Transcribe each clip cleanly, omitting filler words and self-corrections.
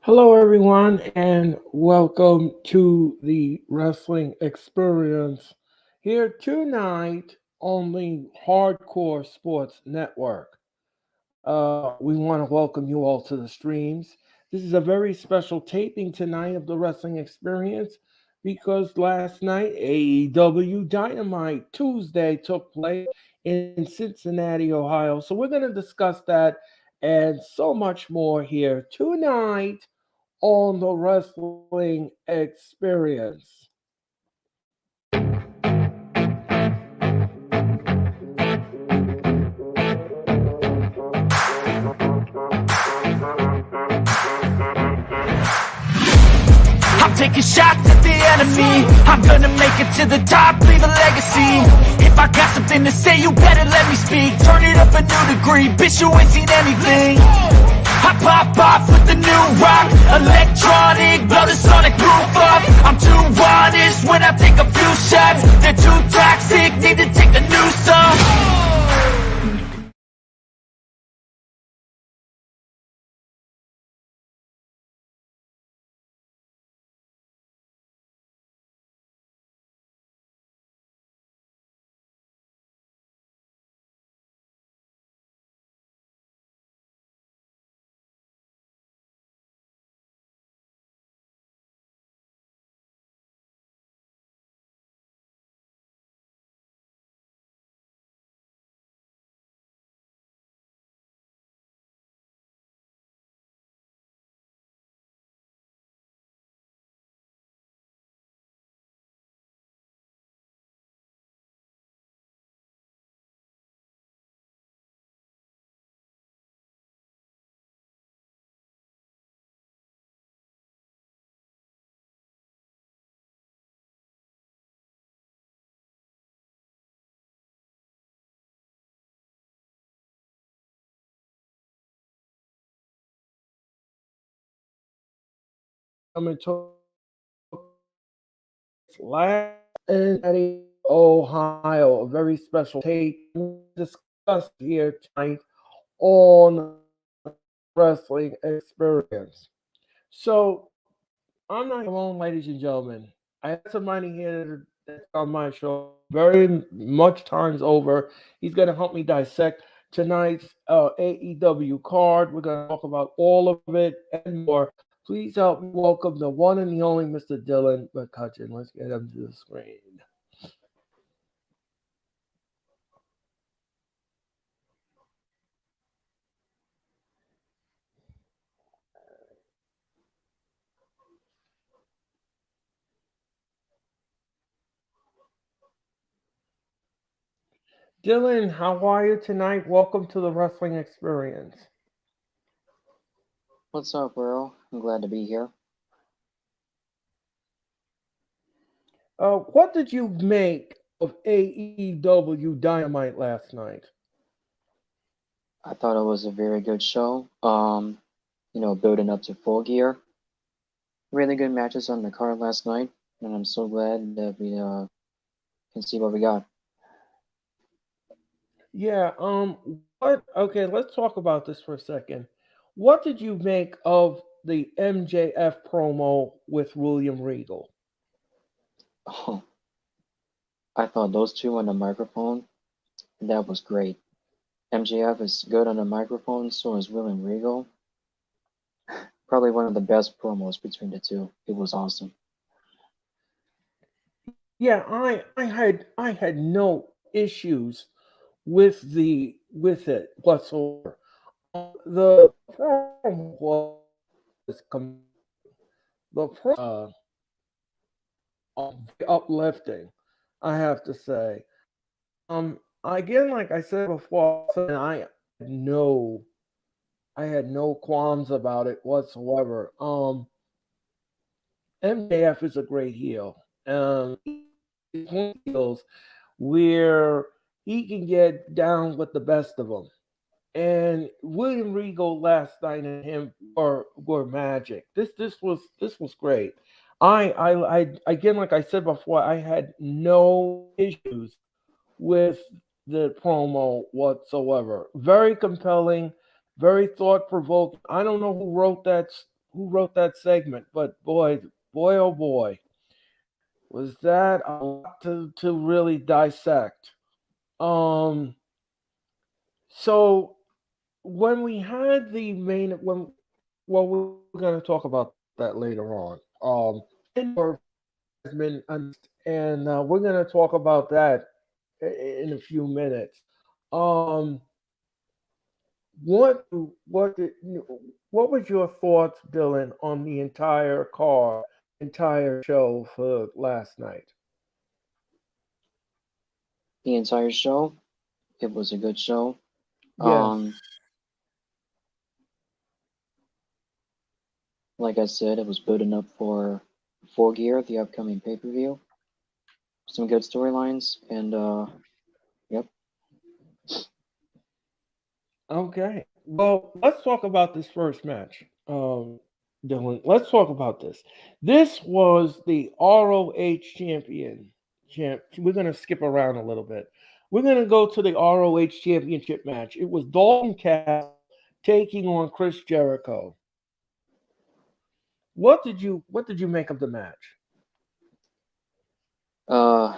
Hello, everyone, and welcome to the Wrestling Experience here tonight on the Hardcore Sports Network. We want to welcome you all to the streams. This is a very special taping tonight of the Wrestling Experience because last night AEW Dynamite Tuesday took place in Cincinnati, Ohio. So we're going to discuss that and so much more here tonight on the wrestling experience. I'm taking shots at the enemy. I'm gonna make it to the top, leave a legacy. If I got something to say, you better let me speak. Turn it up a new degree, bitch, you ain't seen anything. I pop off with the new rock, electronic, blow the sonic roof up. I'm too honest when I take a few shots. They're too toxic, need to take the new song. Coming to last in Cincinnati, Ohio, a very special tape discussed here tonight on Wrestling Experience. So I'm not alone, ladies and gentlemen. I have somebody here that's on my show very much times over. He's going to help me dissect tonight's AEW card. We're going to talk about all of it and more. Please help me welcome the one and the only Mr. Dylan McCutcheon. Let's get him to the screen. Dylan, how are you tonight? Welcome to the Wrestling Experience. What's up, Earl? I'm glad to be here. What did you make of AEW Dynamite last night? I thought it was a very good show. Building up to Full Gear. Really good matches on the card last night, and I'm so glad that we can see what we got. Yeah, what okay, let's talk about this for a second. What did you make of the MJF promo with William Regal? Oh, I thought those two on the microphone, that was great. MJF is good on the microphone, so is William Regal. Probably one of the best promos between the two. It was awesome. Yeah, I had no issues with it whatsoever. The promo was the promo uplifting, I have to say. Again, like I said before, had no I had no qualms about it whatsoever. MJF is a great heel. Heels where he can get down with the best of them. And William Regal last night and him were magic. This was great. I again, like I said before, I had no issues with the promo whatsoever. Very compelling, very thought provoking. I don't know who wrote that who wrote that segment, but boy, oh boy, was that a lot to really dissect. Um, so when we had the main, when well, we're going to talk about that later on. Main event has been announced, and we're going to talk about that in a few minutes. Um, what did, what was your thoughts, Dylan, on the entire card, entire show for last night? The entire show, it was a good show. Yes. Um, like I said, it was building up for Full Gear, the upcoming pay-per-view. Some good storylines, and yep. Okay. Well, let's talk about this first match, Dylan. Let's talk about this. This was the ROH champion. We're gonna skip around a little bit. We're gonna go to the ROH championship match. It was Dalton Castle taking on Chris Jericho. What did you make of the match? Uh,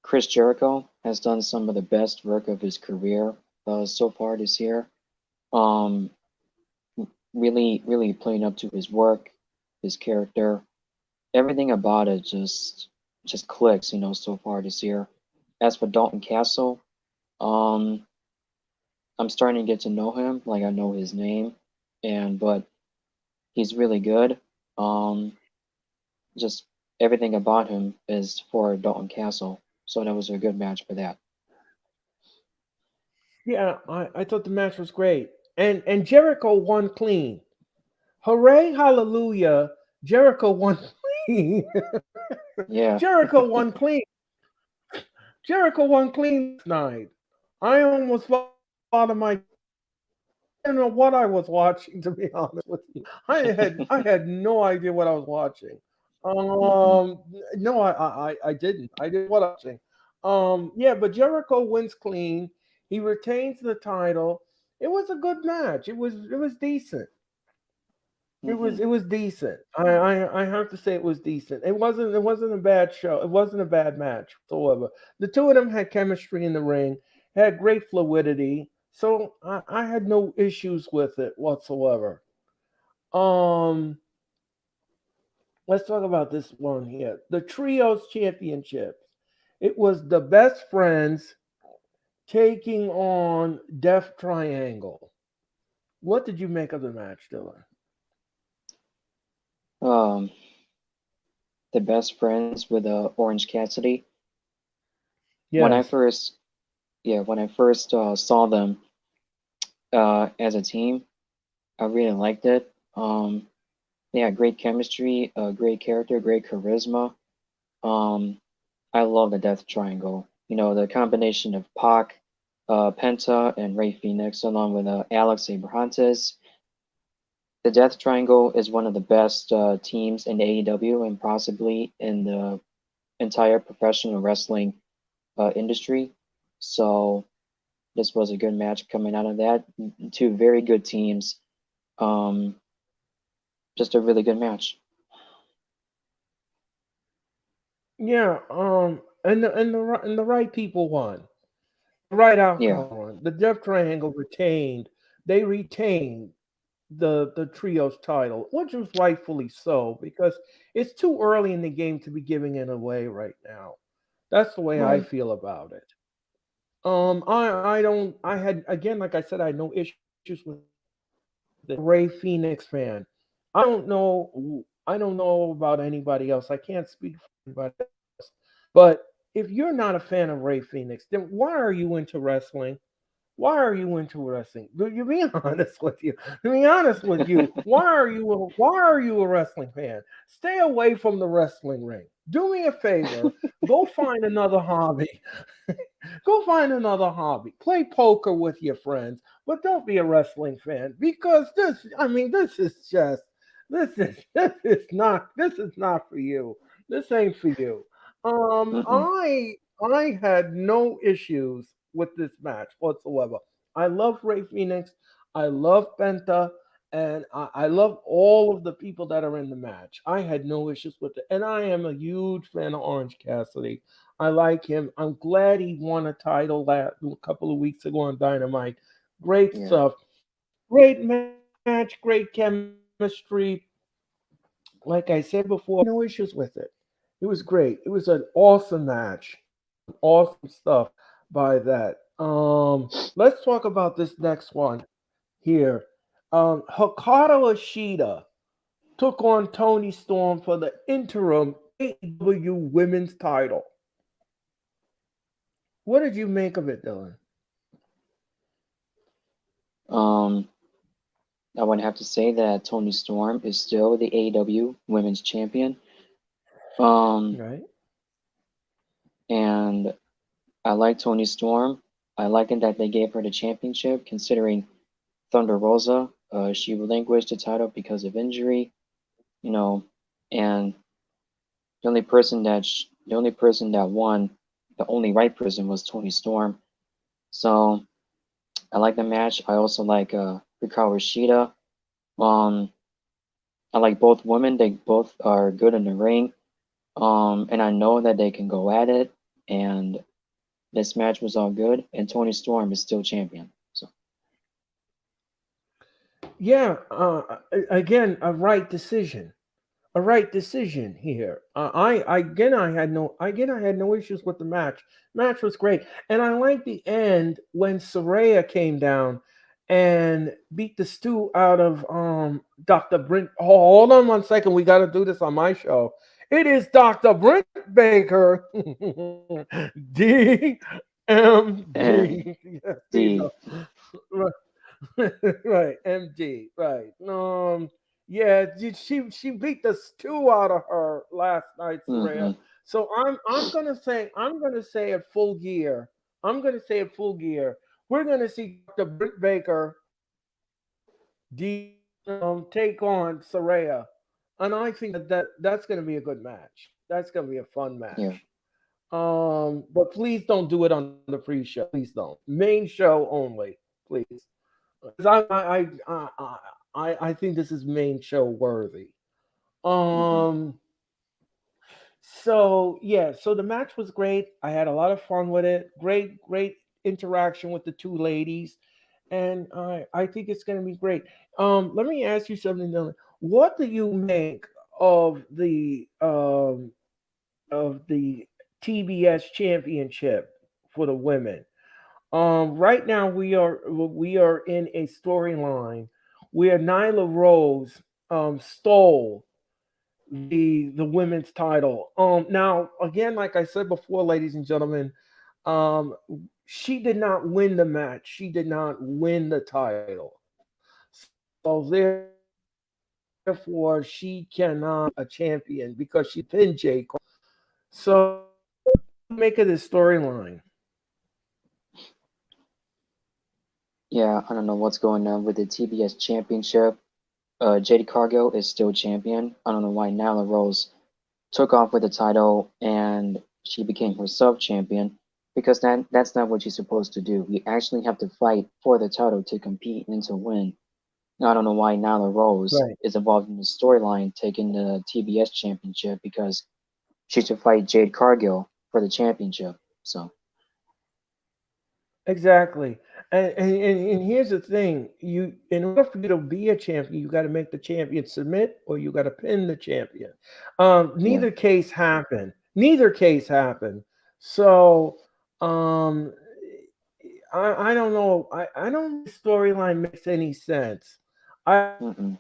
Chris Jericho has done some of the best work of his career so far this year. Um, really playing up to his work, his character, everything about it just clicks, so far this year. As for Dalton Castle, um, I'm starting to get to know him, like I know his name, and but he's really good. Um, just everything about him is for Dalton Castle, so that was a good match for that. Yeah, I thought the match was great. And Jericho won clean. Hooray, hallelujah. Jericho won clean. Yeah. Jericho won clean. Jericho won clean last night. I almost fell out of my chair. I didn't know what I was watching, to be honest with you. I had no idea what I was watching. hmm No, I didn't. I didn't know what I was watching. Yeah, but Jericho wins clean. He retains the title. It was a good match. It was decent. hmm It was decent. I have to say it was decent. It wasn't a bad show. It wasn't a bad match whatsoever. The two of them had chemistry in the ring, had great fluidity, so I had no issues with it whatsoever. Um, let's talk about this one here. The Trios Championship. It was the best friends taking on Death Triangle. What did you make of the match, Dylan? Um, the best friends with Orange Cassidy. When I Yes. first, yeah, when I first saw them as a team, I really liked it. They had great chemistry, great character, great charisma. Um, I love the Death Triangle. The combination of Pac, Penta, and Ray Phoenix, along with Alex Abrahantes. The Death Triangle is one of the best teams in AEW and possibly in the entire professional wrestling industry. So this was a good match coming out of that. Two very good teams. Um, just a really good match. Yeah, and the right people won. The right Yeah, outcome won. The Death Triangle retained. They retained the trios title, which was rightfully so because it's too early in the game to be giving it away right now. That's the way I right. feel about it. I don't. I had again, like I said, I had no issues with it. I'm a Ray Phoenix fan. I don't know about anybody else. I can't speak for anybody else. But if you're not a fan of Ray Phoenix, then why are you into wrestling? Why are you into wrestling? You be honest with you. To be honest with you, why are you a wrestling fan? Stay away from the wrestling ring. Do me a favor. Go find another hobby. Go find another hobby. Play poker with your friends, but don't be a wrestling fan because this is not for you. This ain't for you. Um, hmm I I had no issues with this match whatsoever. I love Ray Phoenix. I love Penta, and I love all of the people that are in the match. I had no issues with it, and I am a huge fan of Orange Cassidy. I like him. I'm glad he won a title a couple of weeks ago on Dynamite. Great Yeah. stuff. Great match. Great chemistry. Like I said before, I had no issues with it. It was great. It was an awesome match. Awesome stuff by that. Let's talk about this next one here. Hikaru Ashida took on Tony Storm for the interim AEW Women's title. What did you make of it, Dylan? Um, I would have to say that Tony Storm is still the AEW Women's Champion. Um, Right? and I like Tony Storm. I like it that they gave her the championship, considering Thunder Rosa. She relinquished the title because of injury, you know, and the only person that won, the only right person was Tony Storm. So I like the match. I also like Hikaru Shida. Um, I like both women. They both are good in the ring. And I know that they can go at it. And this match was all good. And Tony Storm is still champion. So Yeah. Again, a right decision. A right decision here. I had no issues with the match. Match was great, and I like the end when Saraya came down and beat the stew out of Dr. Brent. Oh, hold on one second. We got to do this on my show. It is Dr. Brent Baker, DMD. Yes, you the know. Right, MD, right. Yeah, she beat the stew out of her last night, Soraya. hmm So I'm gonna say at full gear. I'm gonna say at full gear. We're gonna see Dr. Britt Baker take on Soraya, and I think that's gonna be a good match. That's gonna be a fun yeah. match. But please don't do it on the pre-show. Please don't. Main show only, please, because I think this is main show worthy. hmm Um. So yeah, so the match was great. I had a lot of fun with it. Great interaction with the two ladies, and I think it's going to be great. Let me ask you something, Dylan. What do you make of the TBS Championship for the women? Right now we are in a storyline where Nyla Rose stole the women's title. Now again, like I said before, ladies and gentlemen, um, she did not win the match. She did not win the title. So therefore, she cannot be a champion because she pinned Jay Cole. So what do you make of this storyline? Yeah, I don't know what's going on with the TBS Championship. JD Cargill is still champion. I don't know why Nyla Rose took off with the title and she became herself champion because that's not what you're supposed to do. You actually have to fight for the title to compete and to win. Now, I don't know why Nyla Rose Right. is involved in the storyline taking the TBS championship because she should fight Jade Cargill for the championship. So, Exactly. And here's the thing. In order for you to be a champion, you got to make the champion submit or you got to pin the champion. yeah. Neither case happened. Neither case happened. So um I don't know. I don't think the storyline makes any sense. Mm-mm.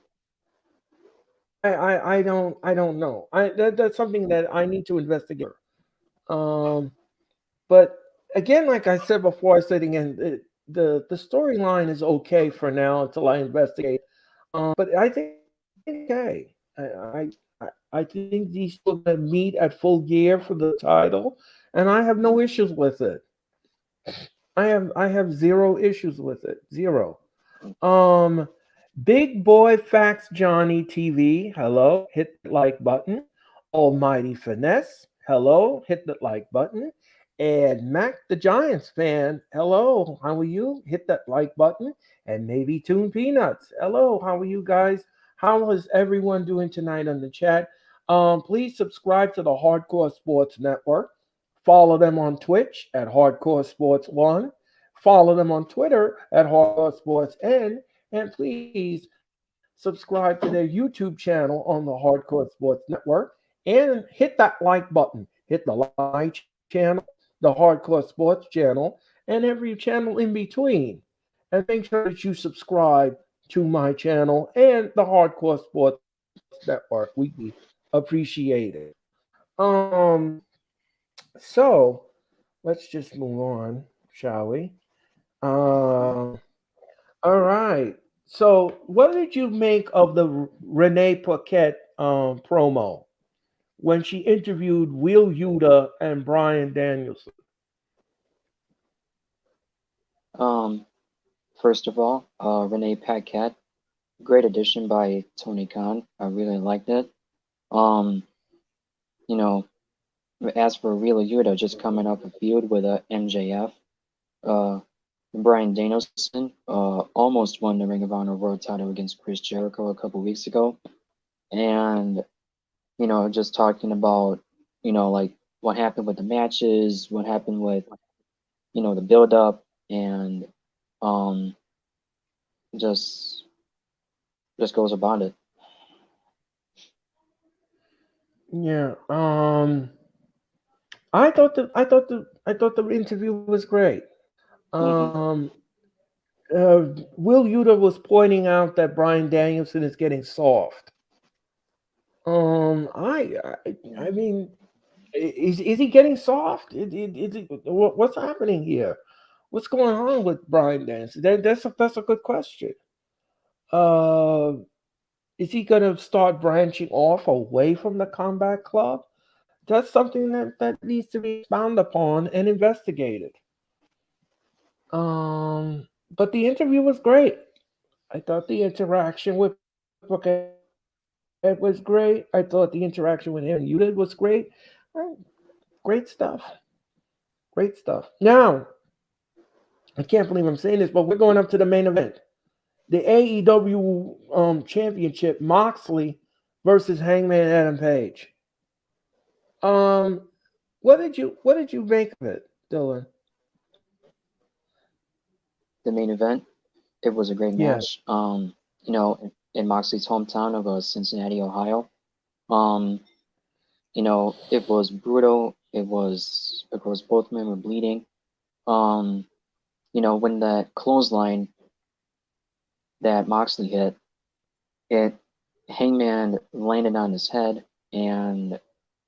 I don't know. That's something that I need to investigate further. But again, like I said before, I said again, the storyline is okay for now until I investigate. But I think it's okay. I think these two are going to meet at full gear for the title, and I have no issues with it. I have zero issues with it. Zero. Um, Big Boy Facts Johnny TV. Hello, hit the like button. Almighty Finesse. Hello, hit the like button. And Mac, the Giants fan, hello, how are you? Hit that like button. And maybe Toon Peanuts, hello, how are you guys? How is everyone doing tonight on the chat? Please subscribe to the Hardcore Sports Network. Follow them on Twitch at Hardcore Sports One. Follow them on Twitter at Hardcore Sports N. And please subscribe to their YouTube channel on the Hardcore Sports Network. And hit that like button. Hit the like channel, the Hardcore Sports channel, and every channel in between. And make sure that you subscribe to my channel and the Hardcore Sports Network. We appreciate it. Um, so let's just move on, shall we? All right. So, what did you make of the Renee Paquette promo when she interviewed Will Yuta and Brian Danielson? Um, First of all, Renee Paquette, great addition by Tony Khan. I really liked it. Um, you know, as for Real Yuta, just coming up a feud with MJF, uh, Brian Danielson, almost won the Ring of Honor World Title against Chris Jericho a couple weeks ago, and just talking about like what happened with the matches, what happened with the build up, and um, just just goes about it. Yeah. I thought the interview was great. Hmm. Um, Will Yuta was pointing out that Brian Danielson is getting soft. I mean, is he getting soft? What's happening here? What's going on with Brian Danielson? That's a good question. Uh, is he going to start branching off away from the Combat Club? That's something that needs to be expounded upon and investigated. But the interview was great. I thought the interaction with Paquette was great. I thought the interaction with him and Yuta was great. Uh, Great stuff. Great stuff. Now, I can't believe I'm saying this, but we're going up to the main event. The AEW championship, Moxley versus Hangman Adam Page. Um, what did you make of it, Dylan? The main event, it was a great Yeah, match. In Moxley's hometown of Cincinnati, Ohio. Um, it was brutal. It was because both men were bleeding. Um, when that clothesline that Moxley hit, it Hangman landed on his head, and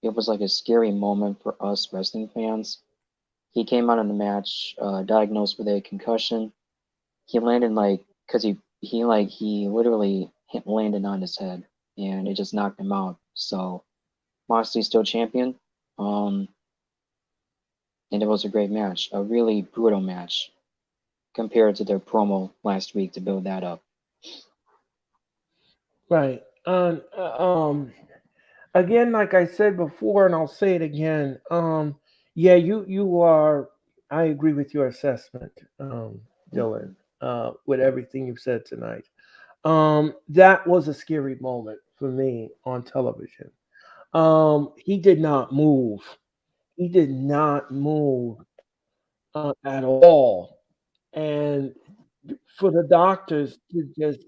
it was like a scary moment for us wrestling fans. He came out of the match diagnosed with a concussion. He landed like because he literally landed on his head, and it just knocked him out. So Moxley's still champion. Um, and it was a great match, a really brutal match compared to their promo last week to build that up. right. Again, like I said before, and I'll say it again. Yeah, you are. I agree with your assessment, Dylan. Hmm. With everything you've said tonight. That was a scary moment for me on television. He did not move. He did not move at all. And for the doctors to just,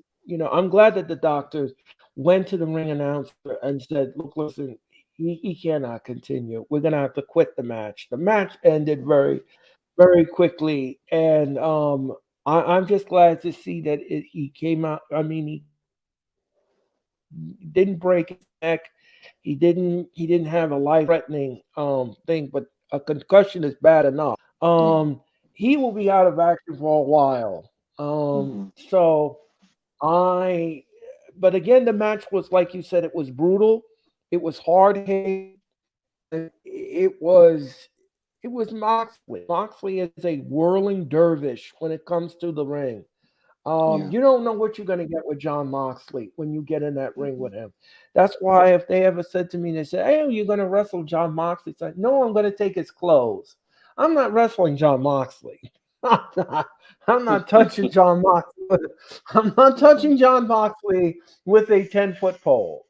I'm glad that the doctors went to the ring announcer and said, "Look, listen, he cannot continue. We're gonna have to quit the match." The match ended very, very quickly, and I'm just glad to see that he came out. I mean, he didn't break his neck. He didn't have a life-threatening thing, but a concussion is bad enough. Yeah. He will be out of action for a while. Hmm. So I, but again, the match was like you said, it was brutal, it was hard hitting, and it was Moxley. Moxley is a whirling dervish when it comes to the ring. Yeah. You don't know what you're going to get with John Moxley when you get in that ring Hmm. with him. That's why if they ever said to me, they said, "Hey, you're going to wrestle John Moxley," it's like, "No, I'm going to take his clothes. I'm not wrestling John Moxley. I'm not touching John Moxley. I'm not touching John Moxley with a 10-foot pole.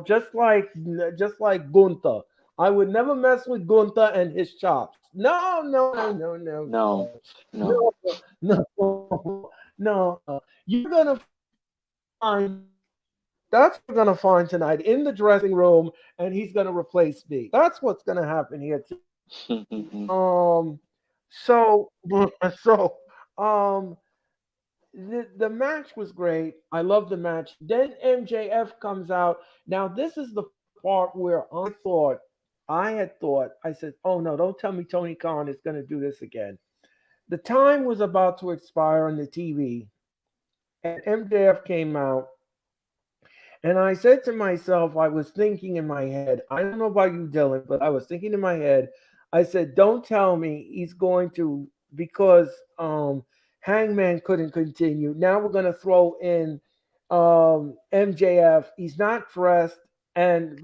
Just like Gunther. I would never mess with Gunther and his chops. No, no, no, no, no, No, no, no. no, no, no. You're gonna find that's what we're gonna find tonight in the dressing room, and he's gonna replace me. That's what's gonna happen here tonight. Um, so so um, the match was great. I love the match. Then MJF comes out. Now this is the part where I said, oh no, don't tell me Tony Khan is gonna do this again. The time was about to expire on the TV, and MJF came out. And I said to myself, I was thinking in my head, I don't know about you, Dylan, but I was thinking in my head, I said, don't tell me he's going to, because Hangman couldn't continue. Now we're going to throw in MJF. He's not dressed, and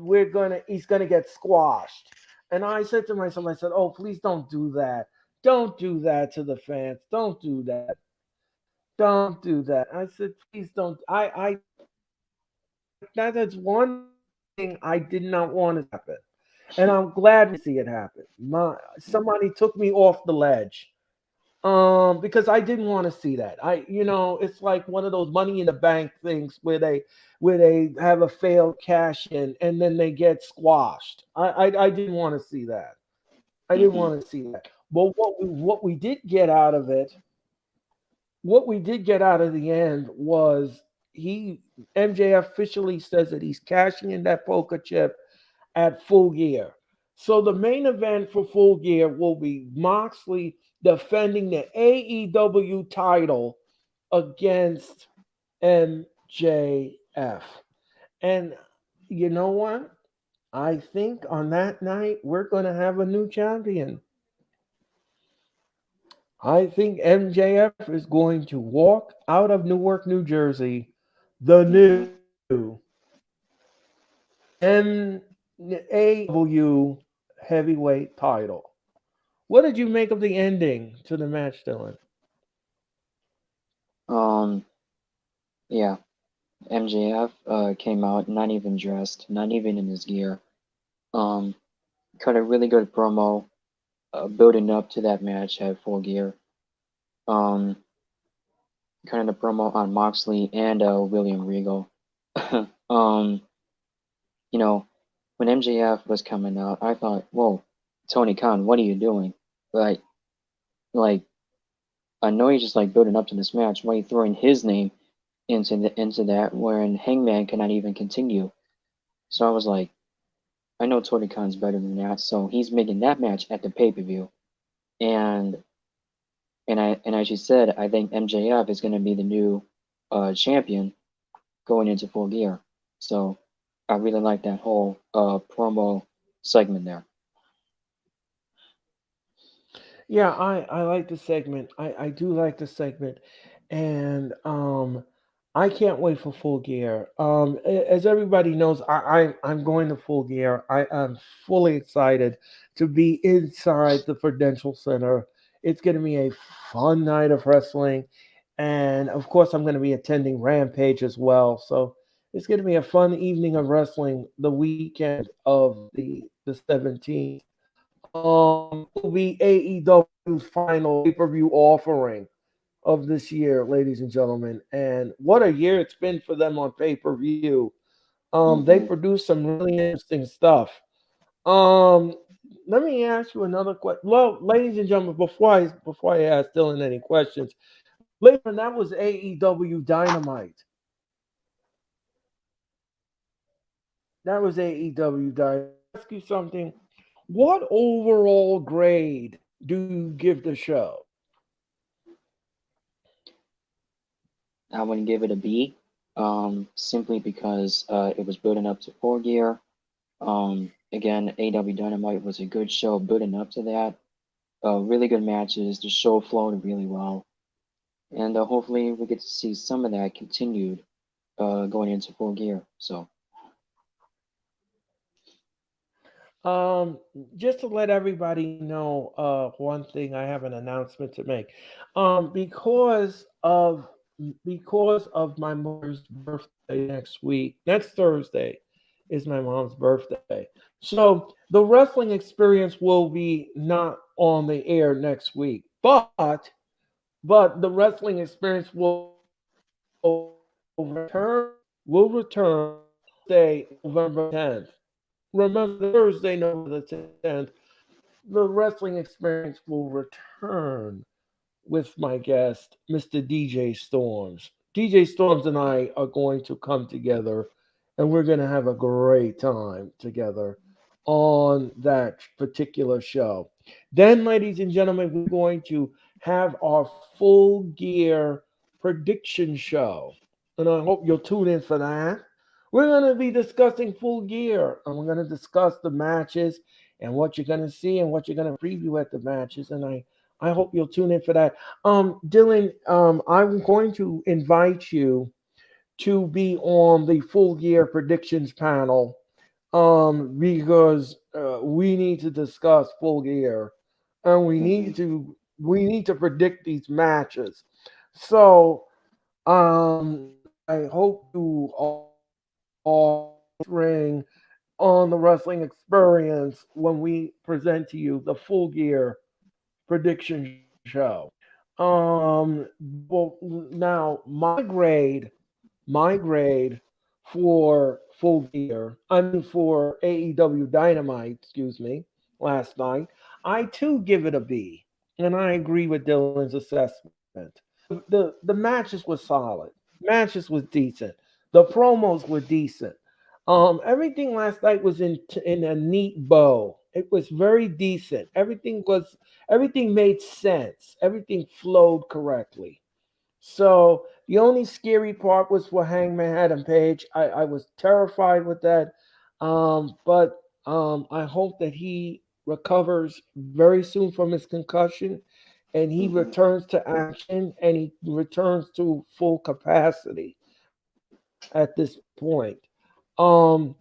he's going to get squashed. And I said to myself, I said, oh, please don't do that. Don't do that to the fans. Don't do that. Don't do that. I said, please don't. That is one thing I did not want to happen, and I'm glad we see it happen. Somebody took me off the ledge, because I didn't want to see that. It's like one of those money in the bank things where they have a failed cash in and then they get squashed. I didn't want to see that. I didn't Hmm. want to see that. But what we did get out of it, what we did get out of the end was he MJ officially says that he's cashing in that poker chip at Full Gear. So the main event for Full Gear will be Moxley defending the AEW title against MJF. And you know what? I think on that night we're going to have a new champion. I think MJF is going to walk out of Newark, New Jersey, the Hmm. new AEW heavyweight title. What did you make of the ending to the match, Dylan? Um, yeah. MJF came out not even dressed, not even in his gear. Um, cut a really good promo, building up to that match at Full Gear. Um, Kind of the promo on Moxley and William Regal. um, you know, when MJF was coming out, I thought, whoa, Tony Khan, what are you doing? Like, like I know you're just like building up to this match. Why are you throwing his name into that when Hangman cannot even continue? So I was like, I know Tony Khan's better than that, so he's making that match at the pay-per-view. And and as you said, I think MJF is going to be the new champion going into Full Gear. So I really like that whole promo segment there. Yeah, I like the segment. I do like the segment, and I can't wait for Full Gear. As everybody knows, I'm going to Full Gear. I'm fully excited to be inside the Prudential Center. It's going to be a fun night of wrestling, and of course, I'm going to be attending Rampage as well. So it's going to be a fun evening of wrestling the weekend of the 17th. It will be AEW's final pay-per-view offering of this year, ladies and gentlemen. And what a year it's been for them on pay-per-view. They Hmm. produced some really interesting stuff. Um, Let me ask you another question. Well, ladies and gentlemen, before I ask Dylan any questions, later that was AEW Dynamite. That was AEW Dynamite. Ask you something. What overall grade do you give the show? I wouldn't give it a B, simply because it was building up to Full Gear. Again, AEW Dynamite was a good show building up to that. Really good matches. The show flowed really well, and hopefully we get to see some of that continued going into Full Gear. So, Um, just to let everybody know, one thing I have an announcement to make. Because of my mother's birthday next Thursday is my mom's birthday. So the wrestling experience will be not on the air next week, but the wrestling experience will return Thursday, November 10th. Remember, Thursday, November the 10th, the wrestling experience will return with my guest, Mr. DJ Storms. DJ Storms and I are going to come together and we're going to have a great time together on that particular show. Then, ladies and gentlemen, we're going to have our full gear prediction show. And I hope you'll tune in for that. We're going to be discussing full gear and we're going to discuss the matches and what you're going to see and what you're going to preview at the matches. And I hope you'll tune in for that. Dylan, I'm going to invite you to be on the full gear predictions panel, because we need to discuss full gear, and Hmm. we need to predict these matches. So I hope you are ring on the wrestling experience when we present to you the full gear prediction show. Well, now my grade for full gear, I mean for AEW Dynamite, excuse me, last night, I too give it a B, and I agree with Dylan's assessment. The matches were solid, matches was decent, the promos were decent. Everything last night was in a neat bow. It was very decent. Everything made sense. Everything flowed correctly. So the only scary part was for Hangman Adam Page. I was terrified with that. But I hope that he recovers very soon from his concussion and he Hmm. returns to action and he returns to full capacity at this point. Um,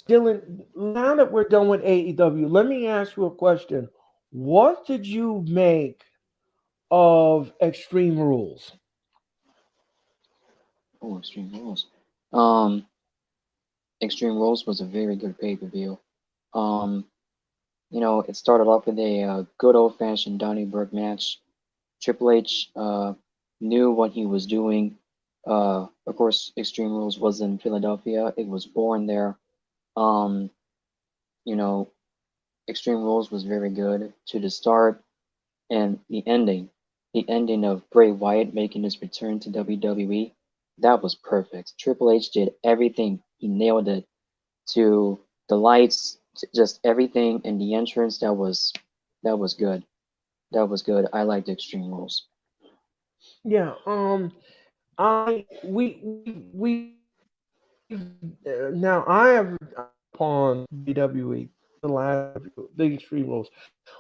Dylan, now that we're done with AEW, let me ask you a question. What did you make of Extreme Rules? Oh, Extreme Rules. Um, Extreme Rules was a very good pay-per-view. Um, it started off with a good old-fashioned Donnybrook match. Triple H knew what he was doing. Of course, Extreme Rules was in Philadelphia. It was born there. Um, you know, Extreme Rules was very good to the start and the ending. The ending of Bray Wyatt making his return to WWE. That was perfect. Triple H did everything. He nailed it to the lights, to just everything, and the entrance. That was good. That was good. I liked Extreme Rules. Yeah, I we now I have upon WWE the last the Extreme Rules.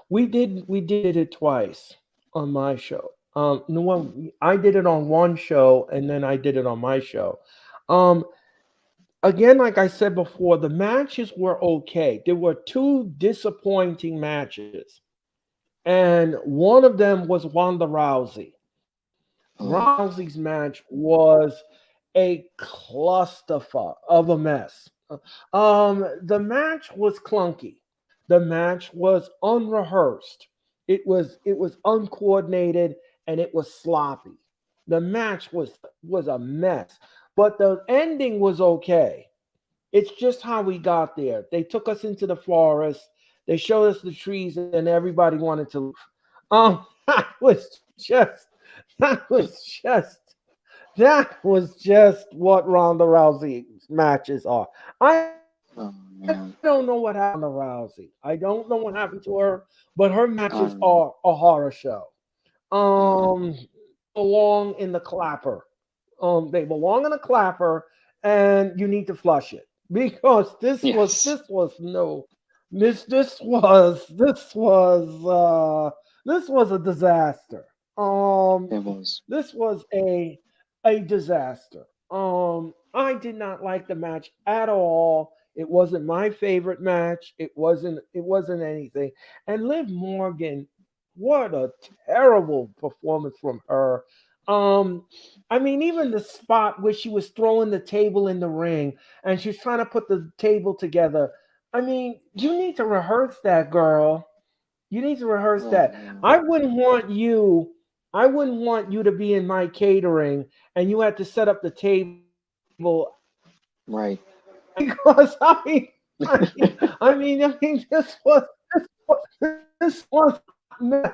We did it twice on my show. No one I did it on one show and then I did it on my show. Um, Again, like I said before, the matches were okay. There were two disappointing matches, and one of them was Ronda Rousey. Oh, Rousey's match was a clusterfuck of a mess. The match was clunky. The match was unrehearsed. It was uncoordinated and it was sloppy. The match was a mess, but the ending was okay. It's just how we got there. They took us into the forest. They showed us the trees, and everybody wanted to leave. That was just that was just what Ronda Rousey matches are. I don't know what oh happened to man. Ronda Rousey. I don't know what happened to her, but her matches are Um, a horror show. They belong in the clapper. They belong in a clapper, and you need to flush it because yes, this was a disaster. Um, it was. this was a disaster. I did not like the match at all. It wasn't my favorite match. It wasn't anything. And Liv Morgan, what a terrible performance from her. Um, I mean, even the spot where she was throwing the table in the ring and she's trying to put the table together. I mean, you need to rehearse that, girl. You need to rehearse Oh that. man. I wouldn't want you to be in my catering and you had to set up the table Right. because this was mess.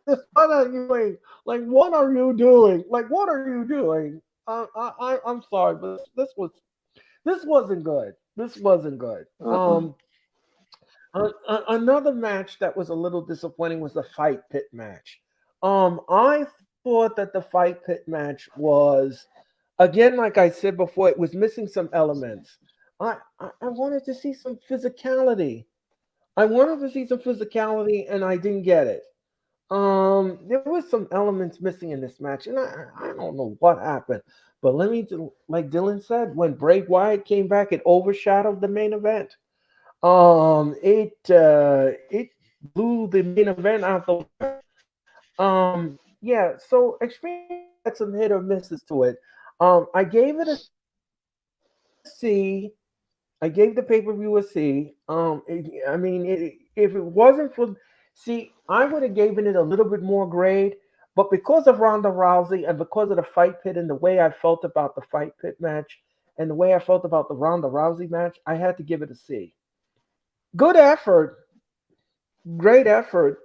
What are you doing? Like, what are you doing? Like, what are you doing? I'm sorry, but this wasn't good. This wasn't good. Uh-uh. Another match that was a little disappointing was the fight pit match. I thought that the fight pit match was, again, like I said before, it was missing some elements. I wanted to see some physicality. I wanted to see some physicality, and I didn't get it. There was some elements missing in this match, and I don't know what happened. But like Dylan said, when Bray Wyatt came back, it overshadowed the main event. It blew the main event out the water. Yeah. So Extreme Rules had some hit or misses to it. I gave it a C. I gave the pay per view a C. If it wasn't for, see, I would have given it a little bit more grade, but because of Ronda Rousey and because of the fight pit and the way I felt about the fight pit match and the way I felt about the Ronda Rousey match, I had to give it a C. Good effort, great effort,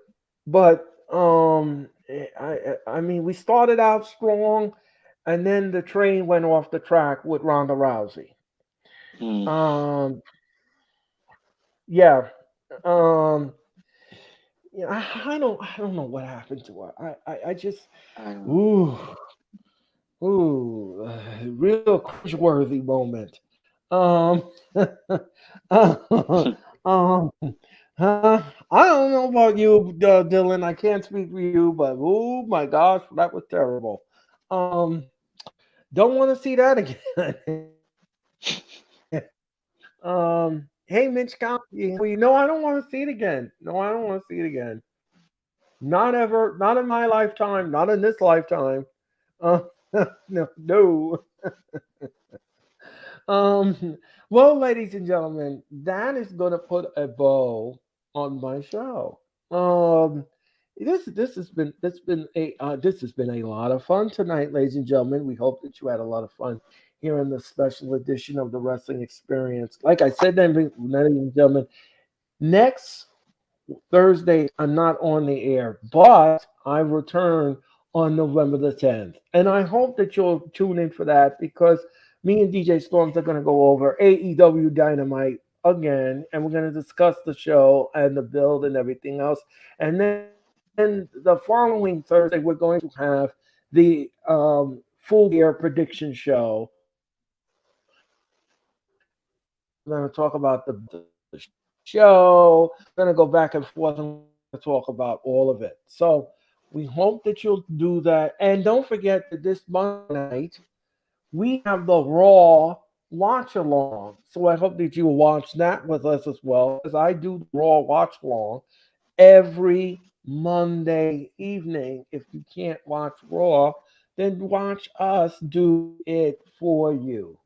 but I mean, we started out strong, and then the train went off the track with Ronda Rousey. Hmm. Um, yeah. Um, yeah, I don't know what happened to her. I just, I don't know. ooh, real cringeworthy moment. Um, um, I don't know about you, Dylan. I can't speak for you, but oh my gosh, that was terrible. Um, don't want to see that again. Hey, Mitch Cobb, I don't want to see it again. No, I don't want to see it again. Not ever. Not in my lifetime. Not in this lifetime. Uh, no, no. Well, ladies and gentlemen, that is going to put a bow on my show. Um, this has been a lot of fun tonight, ladies and gentlemen. We hope that you had a lot of fun here in the special edition of the Wrestling Experience. Like I said, ladies and gentlemen, next Thursday, I'm not on the air, but I return on November the 10th. And I hope that you'll tune in for that because me and DJ Storms are going to go over AEW Dynamite again, and we're going to discuss the show and the build and everything else. And then the following Thursday, we're going to have the full year prediction show. We're going to talk about the build of the show. We're going to go back and forth, and we're going to talk about all of it. So we hope that you'll do that. And don't forget that this Monday night, we have the Raw watch along. So I hope that you will watch that with us as well, because I do the Raw watch along every Monday evening. If you can't watch Raw, then watch us do it for you.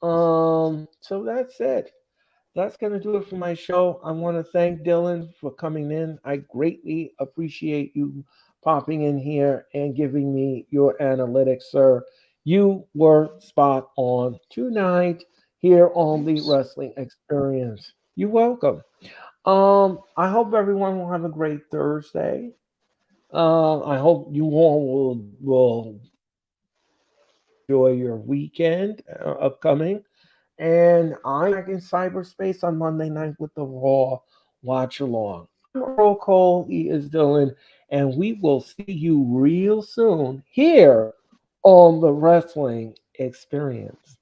So that's it. That's going to do it for my show. I want to thank Dylan for coming in. I greatly appreciate you popping in here and giving me your analytics, sir. You were spot on tonight here on the Thanks. Wrestling Experience. You're welcome. I hope everyone will have a great Thursday. I hope you all will enjoy your weekend upcoming. And I will be back in cyberspace on Monday night with the Raw Watch Along. I'm Earl Cole, he is Dylan, and we will see you real soon here on the Wrestling Experience.